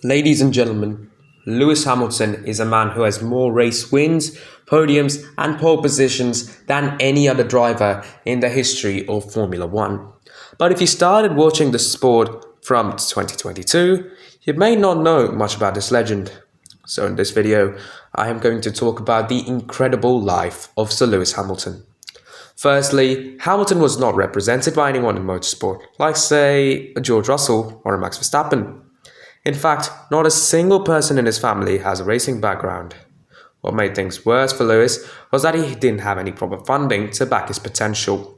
Ladies and gentlemen, Lewis Hamilton is a man who has more race wins, podiums, and pole positions than any other driver in the history of Formula One. But if you started watching the sport from 2022, you may not know much about this legend. So in this video, I am going to talk about the incredible life of Sir Lewis Hamilton. Firstly, Hamilton was not represented by anyone in motorsport, like say a George Russell or a Max Verstappen. In fact, not a single person in his family has a racing background. What made things worse for Lewis was that he didn't have any proper funding to back his potential.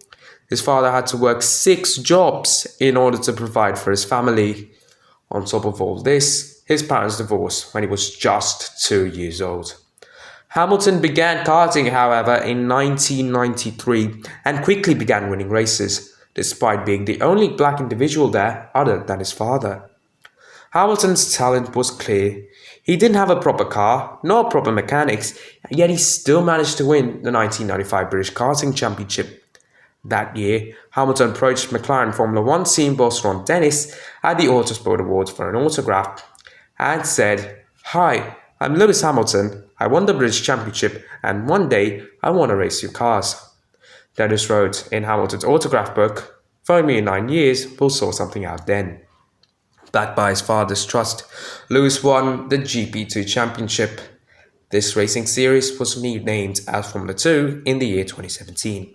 His father had to work 6 jobs in order to provide for his family. On top of all this, his parents divorced when he was just 2 years old. Hamilton began karting, however, in 1993 and quickly began winning races, despite being the only black individual there other than his father. Hamilton's talent was clear. He didn't have a proper car, nor proper mechanics, yet he still managed to win the 1995 British Karting Championship. That year, Hamilton approached McLaren Formula One team boss Ron Dennis at the Autosport Awards for an autograph and said, "Hi, I'm Lewis Hamilton. I won the British Championship and one day I want to race your cars." Dennis wrote in Hamilton's autograph book, "Phone me in 9 years, we'll sort something out then." Backed by his father's trust, Lewis won the GP2 Championship. This racing series was renamed as Formula 2 in the year 2017.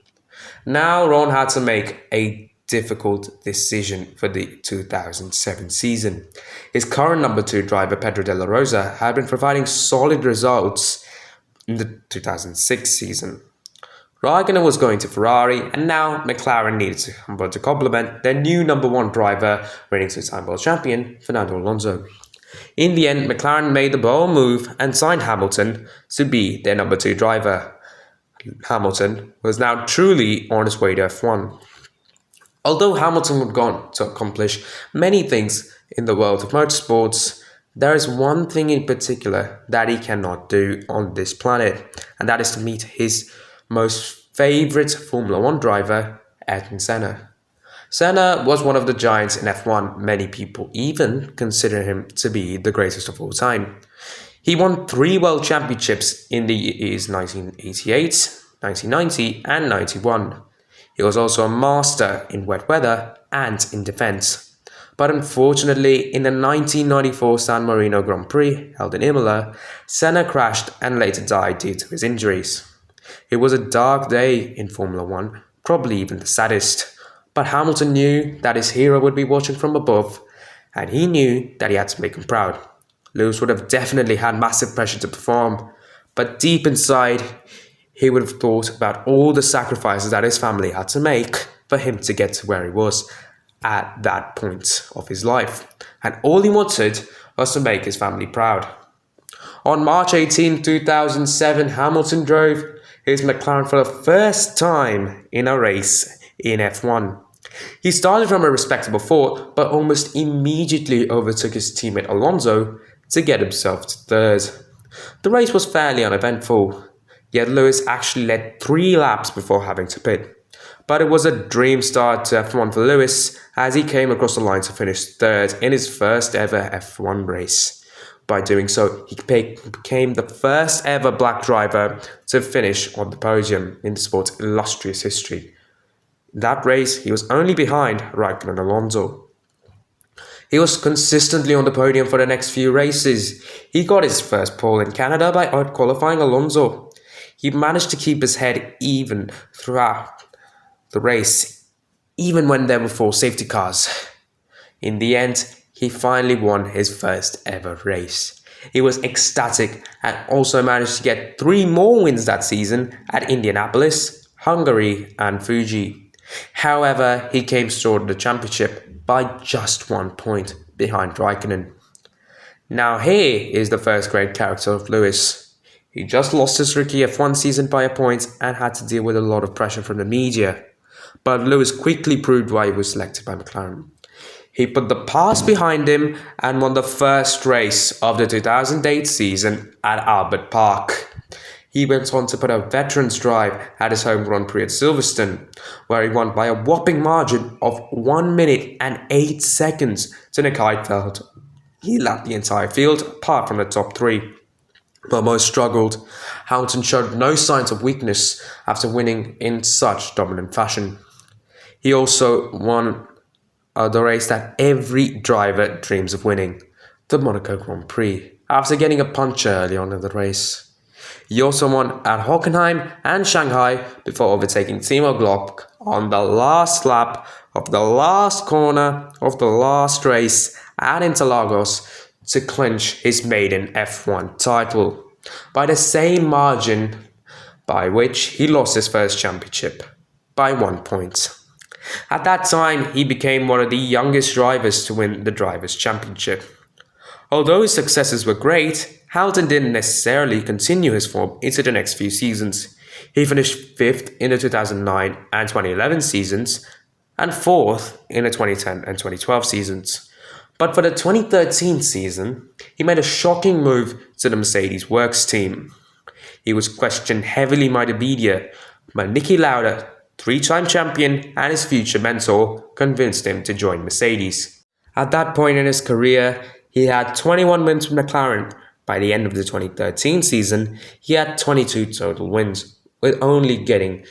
Now Ron had to make a difficult decision for the 2007 season. His current number 2 driver, Pedro de la Rosa, had been providing solid results in the 2006 season. Raikkonen was going to Ferrari, and now McLaren needed someone to complement their new number 1 driver, reigning 2-time world champion, Fernando Alonso. In the end, McLaren made the bold move and signed Hamilton to be their number 2 driver. Hamilton was now truly on his way to F1. Although Hamilton would go on to accomplish many things in the world of motorsports, there is one thing in particular that he cannot do on this planet, and that is to meet his most favorite Formula One driver, Ayrton Senna. Senna was one of the giants in F1. Many people even consider him to be the greatest of all time. He won 3 world championships in the years 1988, 1990 and 91. He was also a master in wet weather and in defense. But unfortunately, in the 1994 San Marino Grand Prix held in Imola, Senna crashed and later died due to his injuries. It was a dark day in Formula One, probably even the saddest, but Hamilton knew that his hero would be watching from above, and he knew that he had to make him proud. Lewis would have definitely had massive pressure to perform, but deep inside, he would have thought about all the sacrifices that his family had to make for him to get to where he was at that point of his life, and all he wanted was to make his family proud. On March 18, 2007, Hamilton drove his McLaren for the first time in a race in F1. He started from a respectable 4th, but almost immediately overtook his teammate Alonso to get himself to 3rd. The race was fairly uneventful, yet Lewis actually led 3 laps before having to pit. But it was a dream start to F1 for Lewis, as he came across the line to finish 3rd in his first ever F1 race. By doing so, he became the first ever black driver to finish on the podium in the sport's illustrious history. In that race, he was only behind Raikkonen and Alonso. He was consistently on the podium for the next few races. He got his first pole in Canada by out-qualifying Alonso. He managed to keep his head even throughout the race, even when there were 4 safety cars. In the end, he finally won his first ever race. He was ecstatic and also managed to get 3 more wins that season at Indianapolis, Hungary and Fuji. However, he came short of the championship by just 1 point behind Raikkonen. Now here is the first great character of Lewis. He just lost his rookie F1 season by a point and had to deal with a lot of pressure from the media. But Lewis quickly proved why he was selected by McLaren. He put the past behind him and won the first race of the 2008 season at Albert Park. He went on to put a veterans drive at his home Grand Prix at Silverstone, where he won by a whopping margin of 1 minute and 8 seconds to Nick Heidfeld, He lapped the entire field, apart from the top three, but most struggled. Hamilton showed no signs of weakness after winning in such dominant fashion. He also won the race that every driver dreams of winning, the Monaco Grand Prix, after getting a puncher early on in the race. He also won at Hockenheim and Shanghai before overtaking Timo Glock on the last lap of the last corner of the last race at Interlagos to clinch his maiden F1 title by the same margin by which he lost his first championship, by 1 point. At that time, he became one of the youngest drivers to win the Drivers' Championship. Although his successes were great, Hamilton didn't necessarily continue his form into the next few seasons. He finished 5th in the 2009 and 2011 seasons, and 4th in the 2010 and 2012 seasons. But for the 2013 season, he made a shocking move to the Mercedes Works team. He was questioned heavily by the media, but Niki Lauda, three-time champion and his future mentor, convinced him to join Mercedes. At that point in his career, he had 21 wins from McLaren. By the end of the 2013 season, he had 22 total wins, with only getting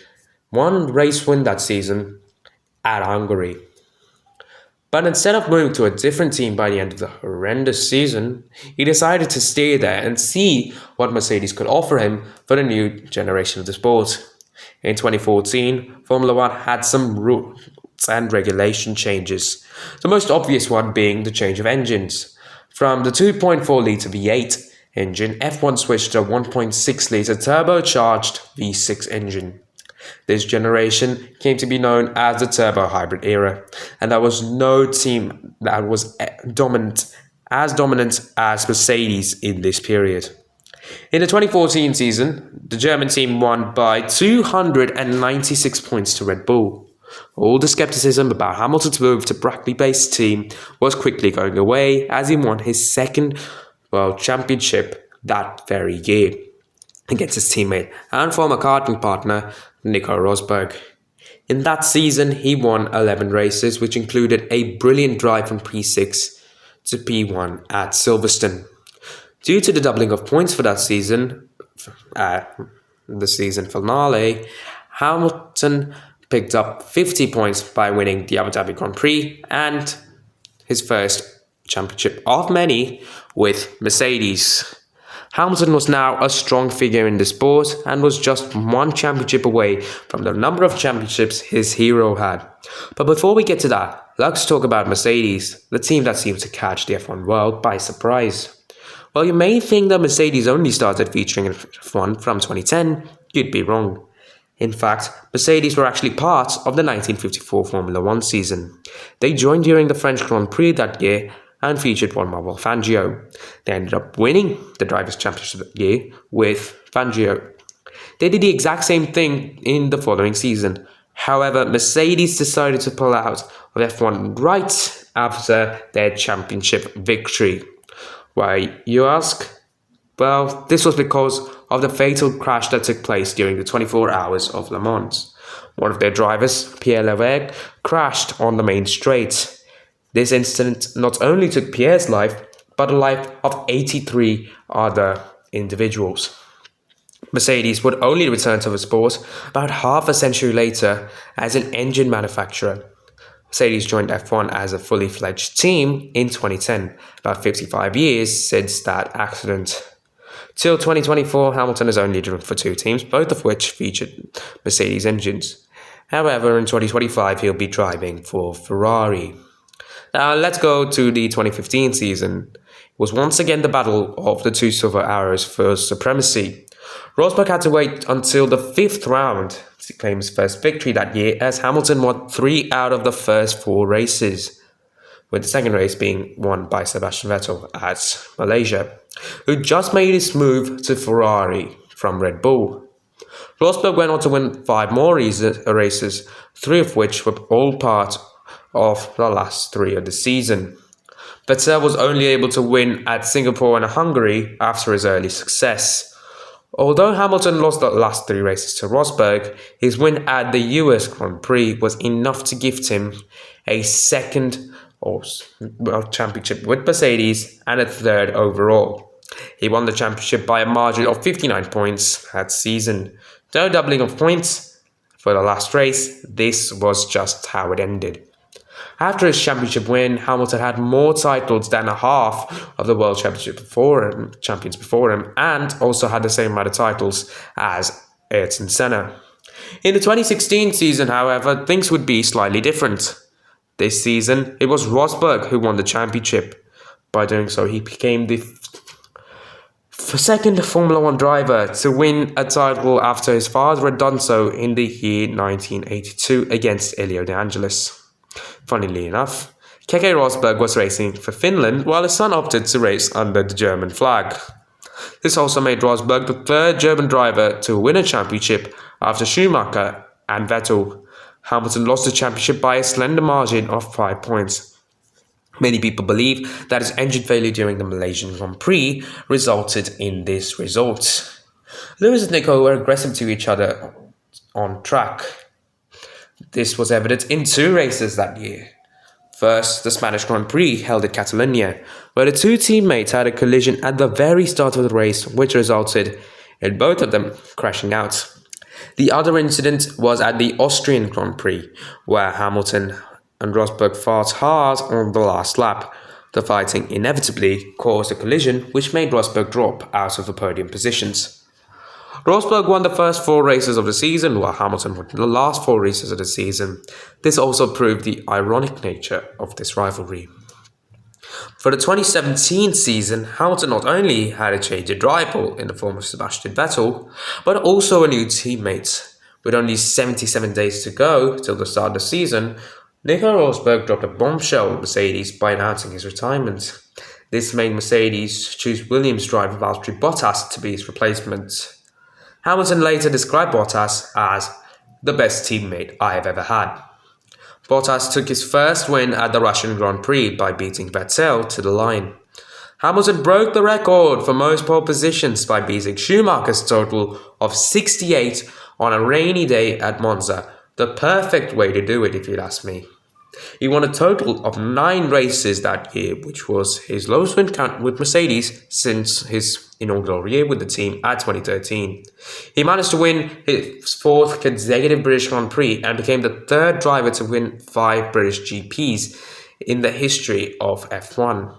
one race win that season at Hungary. But instead of moving to a different team by the end of the horrendous season, he decided to stay there and see what Mercedes could offer him for the new generation of the sport. In 2014, Formula One had some rules and regulation changes, the most obvious one being the change of engines. From the 2.4-litre V8 engine, F1 switched to a 1.6-litre turbocharged V6 engine. This generation came to be known as the turbo hybrid era, and there was no team that was dominant as Mercedes in this period. In the 2014 season, the German team won by 296 points to Red Bull. All the skepticism about Hamilton's move to Brackley-based team was quickly going away as he won his second World Championship that very year against his teammate and former karting partner Nico Rosberg. In that season, he won 11 races, which included a brilliant drive from P6 to P1 at Silverstone. Due to the doubling of points for that season, the season finale, Hamilton picked up 50 points by winning the Abu Dhabi Grand Prix and his first championship of many with Mercedes. Hamilton was now a strong figure in the sport and was just one championship away from the number of championships his hero had. But before we get to that, let's talk about Mercedes, the team that seemed to catch the F1 world by surprise. While you may think that Mercedes only started featuring in F1 from 2010, you'd be wrong. In fact, Mercedes were actually part of the 1954 Formula One season. They joined during the French Grand Prix that year and featured Juan Manuel Fangio. They ended up winning the Drivers' Championship that year with Fangio. They did the exact same thing in the following season. However, Mercedes decided to pull out of F1 right after their championship victory. Why, you ask? Well, this was because of the fatal crash that took place during the 24 hours of Le Mans. One of their drivers, Pierre Levegh, crashed on the main straight. This incident not only took Pierre's life, but the life of 83 other individuals. Mercedes would only return to the sport about half a century later as an engine manufacturer. Mercedes joined F1 as a fully fledged team in 2010, about 55 years since that accident. Till 2024, Hamilton has only driven for two teams, both of which featured Mercedes engines. However, in 2025, he'll be driving for Ferrari. Now, let's go to the 2015 season. It was once again the battle of the two silver arrows for supremacy. Rosberg had to wait until the fifth round to claim his first victory that year, as Hamilton won 3 out of the first 4 races, with the second race being won by Sebastian Vettel at Malaysia, who just made his move to Ferrari from Red Bull. Rosberg went on to win 5 more races, 3 of which were all part of the last 3 of the season. Vettel was only able to win at Singapore and Hungary after his early success. Although Hamilton lost the last 3 races to Rosberg, his win at the US Grand Prix was enough to gift him a second or World Championship with Mercedes and a third overall. He won the championship by a margin of 59 points that season. No doubling of points for the last race. This was just how it ended. After his championship win, Hamilton had more titles than a half of the World Championship champions before him, and also had the same amount of titles as Ayrton Senna. In the 2016 season, however, things would be slightly different. This season, it was Rosberg who won the championship. By doing so, he became the second Formula One driver to win a title after his father had done so in the year 1982 against Elio De Angelis. Funnily enough, Keke Rosberg was racing for Finland while his son opted to race under the German flag. This also made Rosberg the third German driver to win a championship after Schumacher and Vettel. Hamilton lost the championship by a slender margin of 5 points. Many people believe that his engine failure during the Malaysian Grand Prix resulted in this result. Lewis and Nico were aggressive to each other on track. This was evident in two races that year. First, the Spanish Grand Prix held at Catalonia, where the two teammates had a collision at the very start of the race, which resulted in both of them crashing out. The other incident was at the Austrian Grand Prix, where Hamilton and Rosberg fought hard on the last lap. The fighting inevitably caused a collision, which made Rosberg drop out of the podium positions. Rosberg won the first 4 races of the season, while Hamilton won the last 4 races of the season. This also proved the ironic nature of this rivalry. For the 2017 season, Hamilton not only had a change rival in the form of Sebastian Vettel, but also a new teammate. With only 77 days to go till the start of the season, Nico Rosberg dropped a bombshell with Mercedes by announcing his retirement. This made Mercedes choose Williams driver Valtteri Bottas to be his replacement. Hamilton later described Bottas as the best teammate I have ever had. Bottas took his first win at the Russian Grand Prix by beating Vettel to the line. Hamilton broke the record for most pole positions by beating Schumacher's total of 68 on a rainy day at Monza. The perfect way to do it, if you'd ask me. He won a total of 9 races that year, which was his lowest win count with Mercedes since his inaugural year with the team at 2013. He managed to win his 4th consecutive British Grand Prix and became the 3rd driver to win 5 British GPs in the history of F1.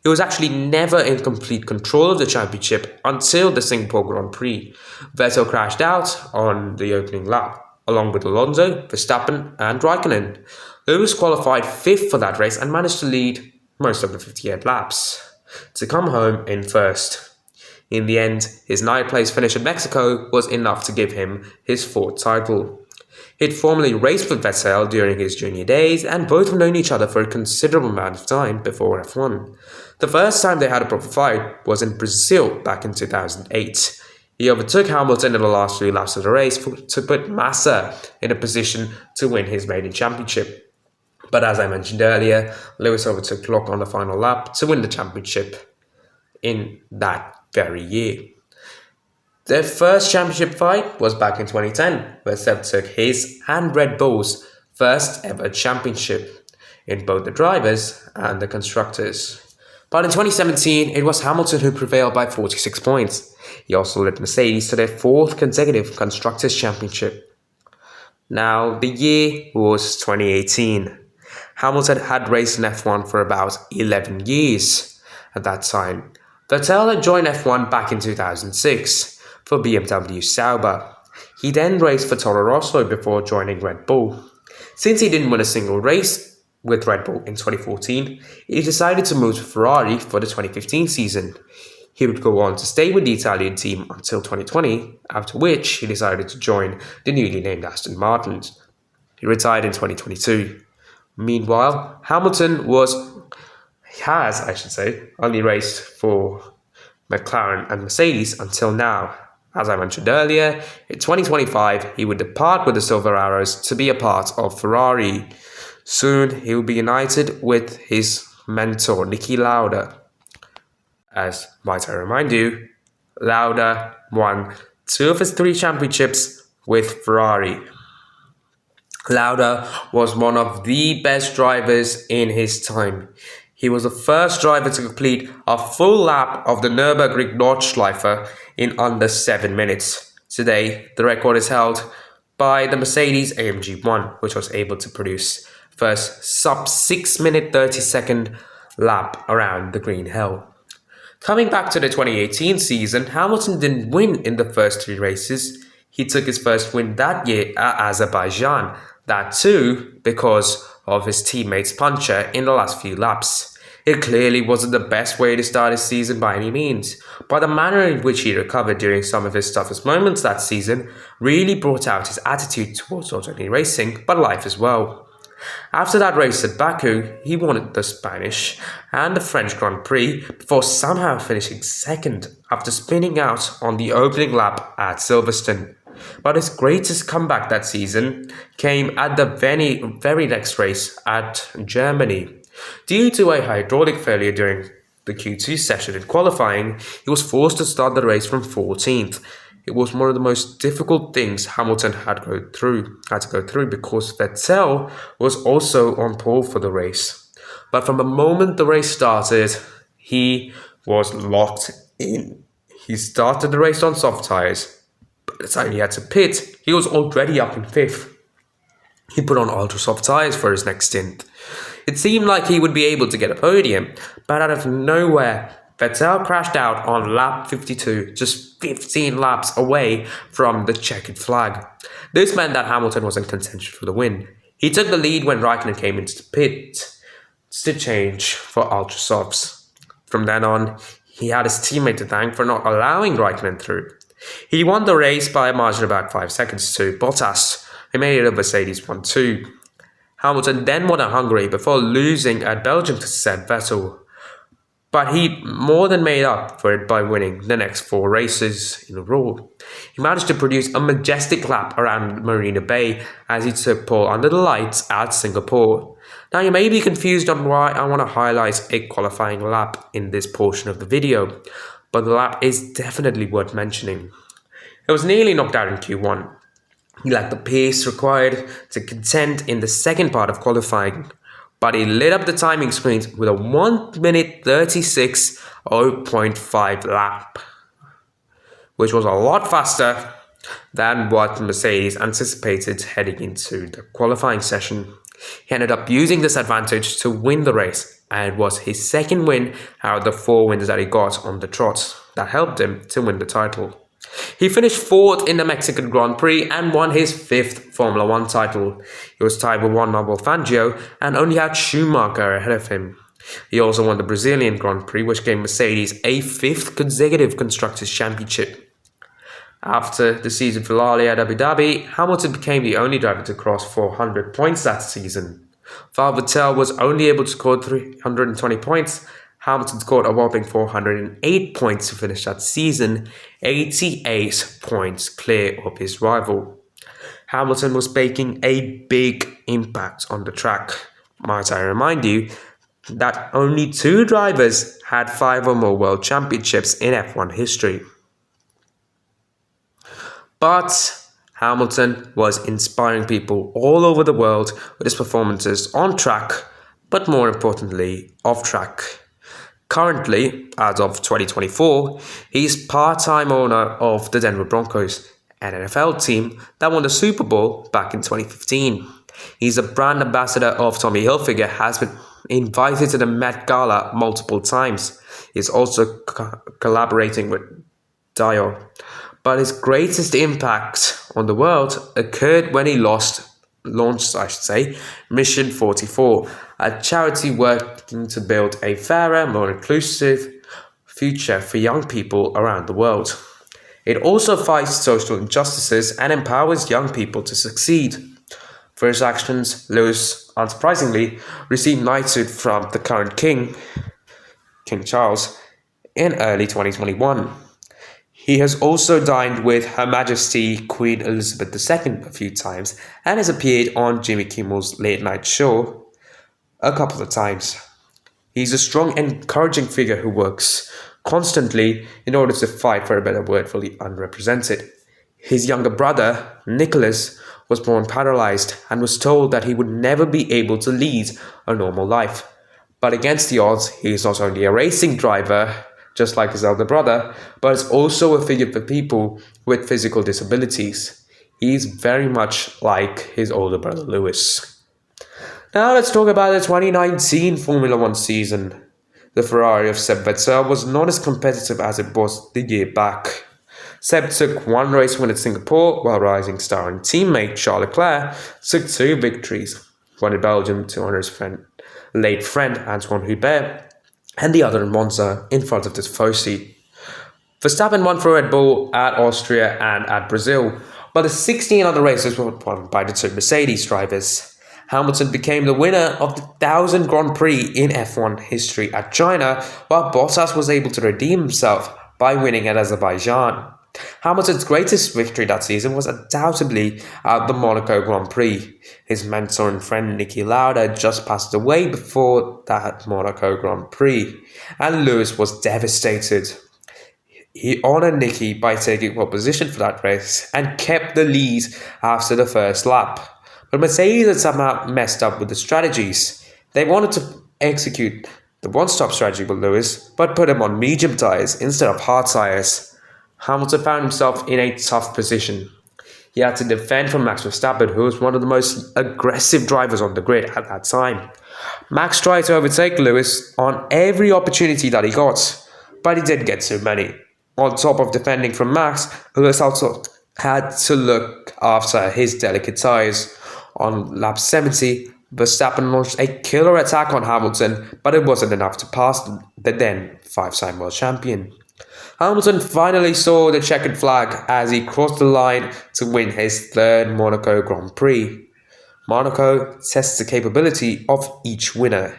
He was actually never in complete control of the championship until the Singapore Grand Prix. Vettel crashed out on the opening lap, along with Alonso, Verstappen and Raikkonen. Lewis qualified 5th for that race and managed to lead most of the 58 laps to come home in 1st. In the end, his 9th place finish in Mexico was enough to give him his 4th title. He'd formerly raced with Vettel during his junior days, and both have known each other for a considerable amount of time before F1. The first time they had a proper fight was in Brazil back in 2008. He overtook Hamilton in the last 3 laps of the race to put Massa in a position to win his maiden championship. But as I mentioned earlier, Lewis overtook Locke on the final lap to win the championship in that very year. Their first championship fight was back in 2010, where Seb took his and Red Bull's first ever championship in both the drivers and the constructors. But in 2017, it was Hamilton who prevailed by 46 points. He also led Mercedes to their 4th consecutive Constructors' Championship. Now, the year was 2018. Hamilton had raced in F1 for about 11 years at that time. Vettel had joined F1 back in 2006 for BMW Sauber. He then raced for Toro Rosso before joining Red Bull. Since he didn't win a single race with Red Bull in 2014, he decided to move to Ferrari for the 2015 season. He would go on to stay with the Italian team until 2020, after which he decided to join the newly named Aston Martin. He retired in 2022. Meanwhile, Hamilton has only raced for McLaren and Mercedes until now. As I mentioned earlier, in 2025, he would depart with the Silver Arrows to be a part of Ferrari. Soon, he will be united with his mentor, Niki Lauda. As might I remind you, Lauda won 2 of his 3 championships with Ferrari. Lauda was one of the best drivers in his time. He was the first driver to complete a full lap of the Nürburgring Nordschleife in under 7 minutes. Today, the record is held by the Mercedes AMG 1, which was able to produce first sub 6 minute 30-second lap around the Green Hill. Coming back to the 2018 season, Hamilton didn't win in the first three races. He took his first win that year at Azerbaijan. That too because of his teammate's puncture in the last few laps. It clearly wasn't the best way to start his season by any means, but the manner in which he recovered during some of his toughest moments that season really brought out his attitude towards not only racing, but life as well. After that race at Baku, he won the Spanish and the French Grand Prix before somehow finishing second after spinning out on the opening lap at Silverstone. But his greatest comeback that season came at the very next race at Germany. Due to a hydraulic failure during the Q2 session in qualifying, he was forced to start the race from 14th. It was one of the most difficult things Hamilton had to go through because Vettel was also on pole for the race. But from the moment the race started, he was locked in. He started the race on soft tyres. By the time he had to pit, he was already up in fifth. He put on ultra soft tyres for his next stint. It seemed like he would be able to get a podium, but out of nowhere, Vettel crashed out on lap 52, just 15 laps away from the checkered flag. This meant that Hamilton was in contention for the win. He took the lead when Raikkonen came into the pit to change for ultra softs. From then on, he had his teammate to thank for not allowing Raikkonen through. He won the race by a margin of about 5 seconds to Bottas, who made it a Mercedes 1-2. Hamilton then won at Hungary before losing at Belgium to Seb Vettel. But he more than made up for it by winning the next 4 races in a row. He managed to produce a majestic lap around Marina Bay as he took pole under the lights at Singapore. Now you may be confused on why I want to highlight a qualifying lap in this portion of the video, but the lap is definitely worth mentioning. It was nearly knocked out in Q1. He lacked the pace required to contend in the second part of qualifying, but he lit up the timing screens with a 1 minute 36.05 lap, which was a lot faster than what Mercedes anticipated heading into the qualifying session. He ended up using this advantage to win the race, and it was his second win out of the 4 wins that he got on the trot that helped him to win the title. He finished 4th in the Mexican Grand Prix and won his 5th Formula 1 title. He was tied with Juan Manuel Fangio and only had Schumacher ahead of him. He also won the Brazilian Grand Prix, which gave Mercedes a 5th consecutive Constructors' Championship. After the season finale at Abu Dhabi, Hamilton became the only driver to cross 400 points that season. While Vettel was only able to score 320 points, Hamilton scored a whopping 408 points to finish that season, 88 points clear of his rival. Hamilton was making a big impact on the track. Might I remind you that only 2 drivers had 5 or more world championships in F1 history. But Hamilton was inspiring people all over the world with his performances on track, but more importantly, off track. Currently, as of 2024, he's part-time owner of the Denver Broncos, an NFL team that won the Super Bowl back in 2015. He's a brand ambassador of Tommy Hilfiger, has been invited to the Met Gala multiple times. He's also collaborating with Dior. But his greatest impact on the world occurred when he launched Mission 44, a charity working to build a fairer, more inclusive future for young people around the world. It also fights social injustices and empowers young people to succeed. For his actions, Lewis, unsurprisingly, received knighthood from the current king, King Charles, in early 2021. He has also dined with Her Majesty Queen Elizabeth II a few times and has appeared on Jimmy Kimmel's Late Night Show a couple of times. He's a strong, encouraging figure who works constantly in order to fight for a better word for the unrepresented. His younger brother, Nicholas, was born paralyzed and was told that he would never be able to lead a normal life. But against the odds, he is not only a racing driver, just like his elder brother, but is also a figure for people with physical disabilities. He's very much like his older brother Lewis. Now let's talk about the 2019 Formula One season. The Ferrari of Seb Vettel was not as competitive as it was the year back. Seb took one race win at Singapore, while rising star and teammate Charles Leclerc took two victories, one in Belgium to honour his late friend Antoine Hubert, and the other in Monza in front of the Tifosi. Verstappen won for Red Bull at Austria and at Brazil, but the 16 other races were won by the two Mercedes drivers. Hamilton became the winner of the 1000th Grand Prix in F1 history at China, while Bottas was able to redeem himself by winning at Azerbaijan. Hamilton's greatest victory that season was undoubtedly at the Monaco Grand Prix. His mentor and friend Niki Lauda just passed away before that Monaco Grand Prix, and Lewis was devastated. He honoured Niki by taking pole position for that race and kept the lead after the first lap. But Mercedes had somehow messed up with the strategies. They wanted to execute the one-stop strategy with Lewis, but put him on medium tyres instead of hard tyres. Hamilton found himself in a tough position. He had to defend from Max Verstappen, who was one of the most aggressive drivers on the grid at that time. Max tried to overtake Lewis on every opportunity that he got, but he didn't get too many. On top of defending from Max, Lewis also had to look after his delicate tyres. On lap 70, Verstappen launched a killer attack on Hamilton, but it wasn't enough to pass the then five-time world champion. Hamilton finally saw the checkered flag as he crossed the line to win his third Monaco Grand Prix. Monaco tests the capability of each winner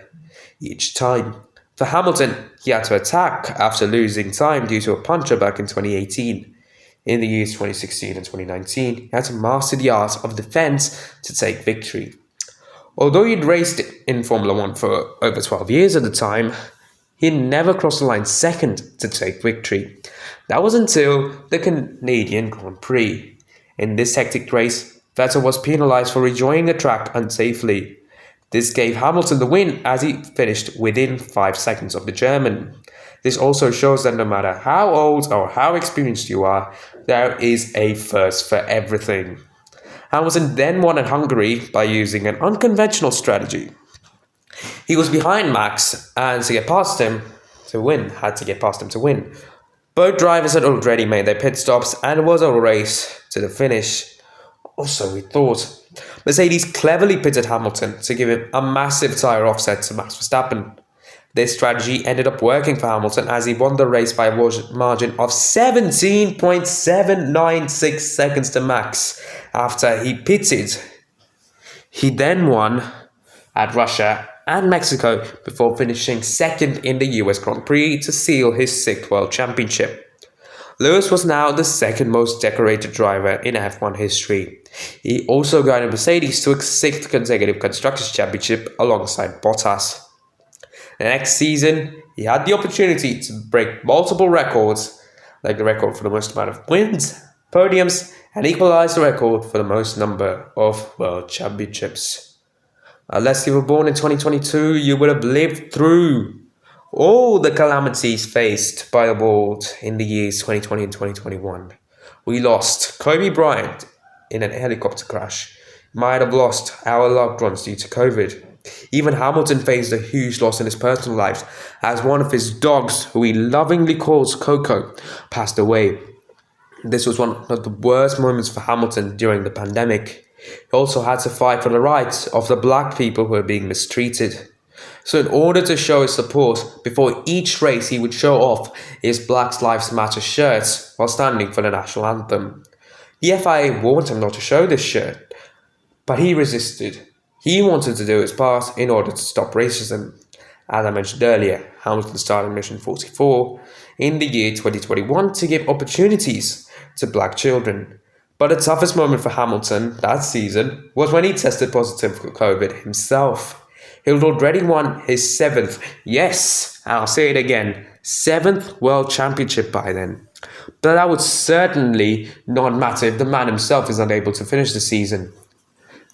each time. For Hamilton, he had to attack after losing time due to a puncture back in 2018. In the years 2016 and 2019, he had to master the art of defense to take victory. Although he'd raced in Formula One for over 12 years at the time, he never crossed the line second to take victory. That was until the Canadian Grand Prix. In this hectic race, Vettel was penalised for rejoining the track unsafely. This gave Hamilton the win as he finished within 5 seconds of the German. This also shows that no matter how old or how experienced you are, there is a first for everything. Hamilton then won at Hungary by using an unconventional strategy. He was behind Max and had to get past him to win. Both drivers had already made their pit stops and it was a race to the finish. Also, we thought. Mercedes cleverly pitted Hamilton to give him a massive tyre offset to Max Verstappen. This strategy ended up working for Hamilton as he won the race by a margin of 17.796 seconds to Max after he pitted. He then won at Russia and Mexico before finishing second in the US Grand Prix to seal his 6th World Championship. Lewis was now the second most decorated driver in F1 history. He also guided Mercedes to a 6th consecutive Constructors' Championship alongside Bottas. The next season, he had the opportunity to break multiple records, like the record for the most amount of wins, podiums, and equalize the record for the most number of world championships. Unless you were born in 2022, you would have lived through all the calamities faced by the world in the years 2020 and 2021. We lost Kobe Bryant in a helicopter crash. Might have lost our loved ones due to COVID. Even Hamilton faced a huge loss in his personal life as one of his dogs, who he lovingly calls Coco, passed away. This was one of the worst moments for Hamilton during the pandemic. He also had to fight for the rights of the black people who were being mistreated. So in order to show his support, before each race he would show off his Black Lives Matter shirts while standing for the national anthem. The FIA warned him not to show this shirt, but he resisted. He wanted to do his part in order to stop racism. As I mentioned earlier, Hamilton started Mission 44 in the year 2021 to give opportunities to black children. But the toughest moment for Hamilton that season was when he tested positive for COVID himself. He had already won his 7th, yes, I'll say it again, 7th World Championship by then. But that would certainly not matter if the man himself is unable to finish the season.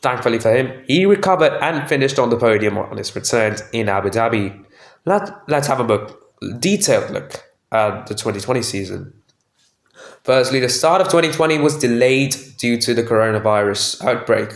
Thankfully for him, he recovered and finished on the podium on his return in Abu Dhabi. Let's have a detailed look at the 2020 season. Firstly, the start of 2020 was delayed due to the coronavirus outbreak.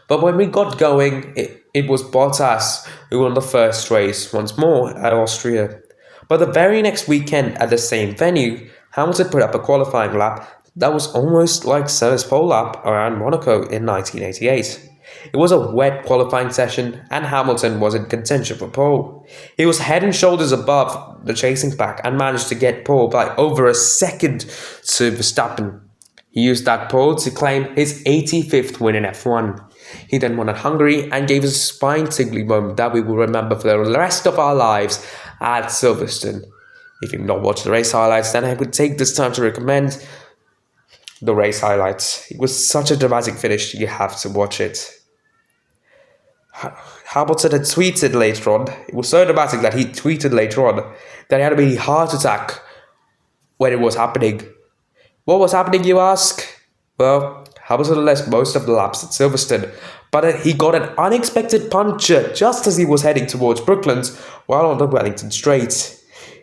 But when we got going, it was Bottas who won the first race once more at Austria. But the very next weekend at the same venue, Hamilton put up a qualifying lap that was almost like Senna's pole lap around Monaco in 1988. It was a wet qualifying session and Hamilton was in contention for pole. He was head and shoulders above the chasing pack and managed to get pole by over a second to Verstappen. He used that pole to claim his 85th win in F1. He then won at Hungary and gave us a spine-tingling moment that we will remember for the rest of our lives at Silverstone. If you've not watched the race highlights, then I would take this time to recommend the race highlights. It was such a dramatic finish, you have to watch it. Hamilton had tweeted later on, it was so dramatic that he tweeted later on that he had a really heart attack when it was happening. What was happening, you ask? Well, Hamilton lost most of the laps at Silverstone, but he got an unexpected puncture just as he was heading towards Brooklands while on the Wellington Straight.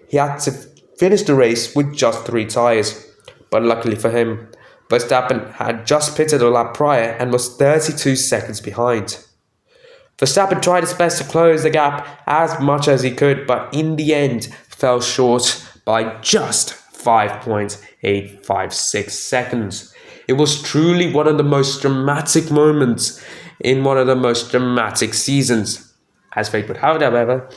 He had to finish the race with just 3 tyres, but luckily for him, Verstappen had just pitted a lap prior and was 32 seconds behind. Verstappen tried his best to close the gap as much as he could, but in the end fell short by just 5.856 seconds. It was truly one of the most dramatic moments in one of the most dramatic seasons. As fate would have it, however,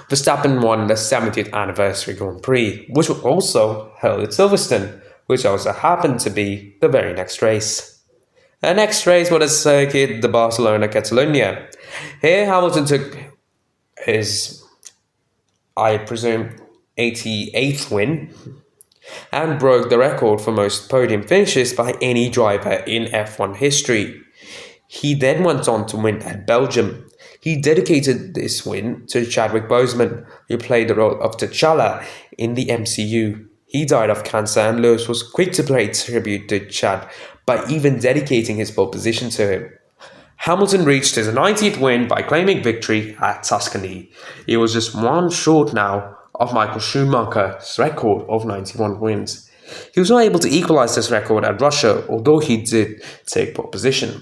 Verstappen won the 70th anniversary Grand Prix, which was also held at Silverstone, which also happened to be the very next race. The next race was the circuit, the Barcelona-Catalunya. Here Hamilton took his, I presume, 88th win and broke the record for most podium finishes by any driver in F1 history. He then went on to win at Belgium. He dedicated this win to Chadwick Boseman, who played the role of T'Challa in the MCU. He died of cancer and Lewis was quick to pay tribute to Chad by even dedicating his pole position to him. Hamilton reached his 90th win by claiming victory at Tuscany. He was just one short now of Michael Schumacher's record of 91 wins. He was not able to equalize this record at Russia, although he did take pole position.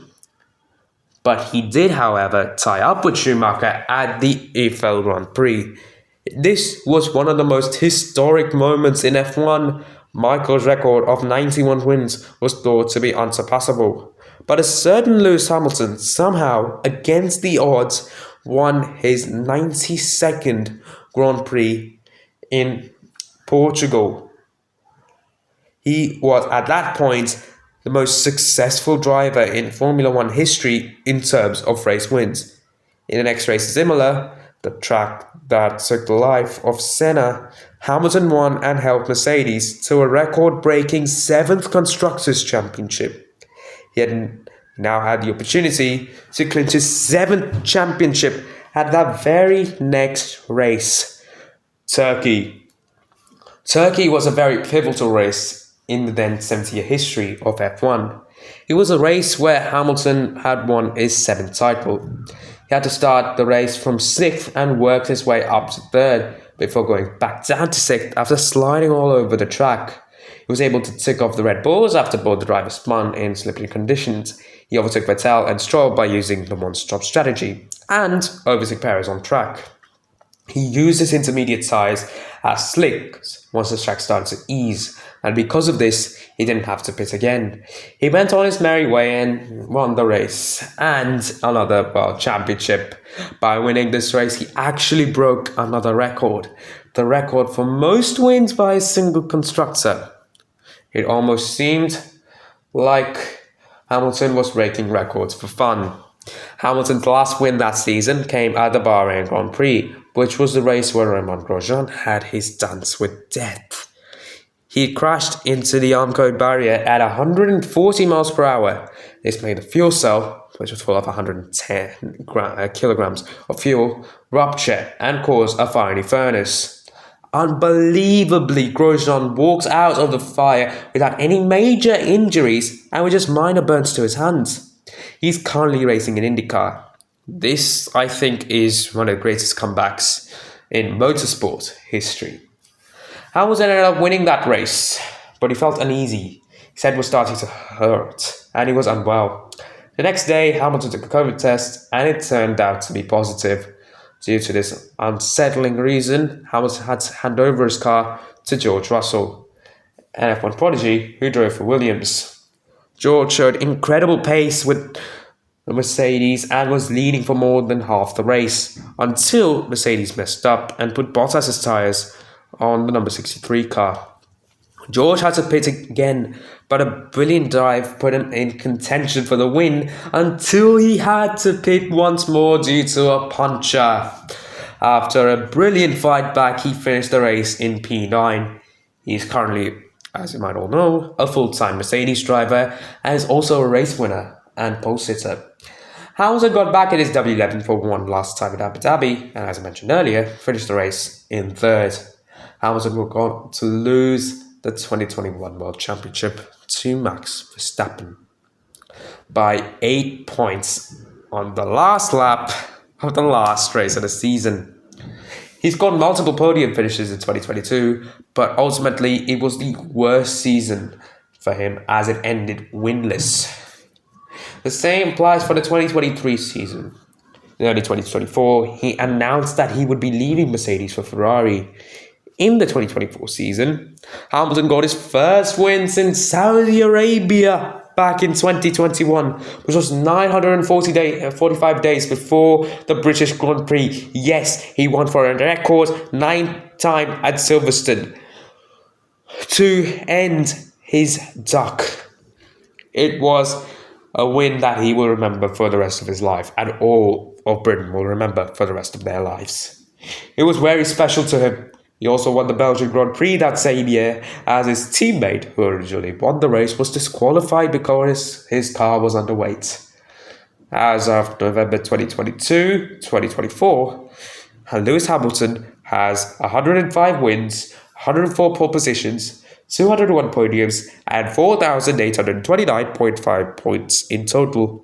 But he did, however, tie up with Schumacher at the Eiffel Grand Prix. This was one of the most historic moments in F1. Michael's record of 91 wins was thought to be unsurpassable. But a certain Lewis Hamilton somehow, against the odds, won his 92nd Grand Prix in Portugal. He was at that point the most successful driver in Formula One history in terms of race wins. In the next race, similar, the track that took the life of Senna, Hamilton won and helped Mercedes to a record-breaking 7th Constructors' Championship. He had now had the opportunity to clinch his 7th championship at that very next race, Turkey. Turkey was a very pivotal race in the then 70-year history of F1. It was a race where Hamilton had won his 7th title. He had to start the race from 6th and worked his way up to 3rd before going back down to 6th after sliding all over the track. He was able to tick off the Red Bulls after both the drivers spun in slippery conditions. He overtook Vettel and Stroll by using the one-stop strategy and overtook Perez on track. He used his intermediate tyres as slicks once the track started to ease, and because of this, he didn't have to pit again. He went on his merry way and won the race and another championship. By winning this race, he actually broke another record, the record for most wins by a single constructor. It almost seemed like Hamilton was breaking records for fun. Hamilton's last win that season came at the Bahrain Grand Prix, which was the race where Raymond Grosjean had his dance with death. He crashed into the arm code barrier at 140 miles per hour. This made the fuel cell, which was full of 110 kilograms of fuel, rupture and cause a fiery furnace. Unbelievably, Grosjean walks out of the fire without any major injuries and with just minor burns to his hands. He's currently racing in IndyCar. This, I think, is one of the greatest comebacks in motorsport history. Hamilton ended up winning that race, but he felt uneasy. His head was starting to hurt, and he was unwell. The next day, Hamilton took a COVID test, and it turned out to be positive. Due to this unsettling reason, Hamilton had to hand over his car to George Russell, an F1 prodigy who drove for Williams. George showed incredible pace with the Mercedes and was leading for more than half the race until Mercedes messed up and put Bottas's tyres on the number 63 car. George had to pit again, but a brilliant drive put him in contention for the win until he had to pit once more due to a puncture. After a brilliant fight back, he finished the race in P9. He's currently, as you might all know, a full-time Mercedes driver and is also a race winner and pole sitter. Hamilton got back in his W11 for one last time at Abu Dhabi, and as I mentioned earlier, finished the race in third. Hamilton will go on to lose the 2021 World Championship to Max Verstappen by 8 points on the last lap of the last race of the season. He's got multiple podium finishes in 2022, but ultimately it was the worst season for him as it ended winless. The same applies for the 2023 season. In early 2024, he announced that he would be leaving Mercedes for Ferrari. In the 2024 season, Hamilton got his first win since Saudi Arabia back in 2021, which was 945 days before the British Grand Prix. Yes, he won for a record 9th time at Silverstone to end his duck. It was a win that he will remember for the rest of his life, and all of Britain will remember for the rest of their lives. It was very special to him. He also won the Belgian Grand Prix that same year, as his teammate, who originally won the race, was disqualified because his car was underweight. As of November 2022-2024, Lewis Hamilton has 105 wins, 104 pole positions, 201 podiums, and 4,829.5 points in total.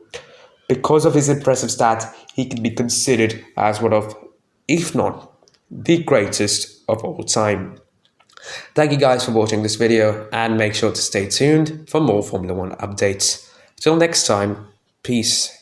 Because of his impressive stats, he can be considered as one of, if not the greatest of all time. Thank you guys for watching this video, and make sure to stay tuned for more Formula 1 updates. Till next time, peace.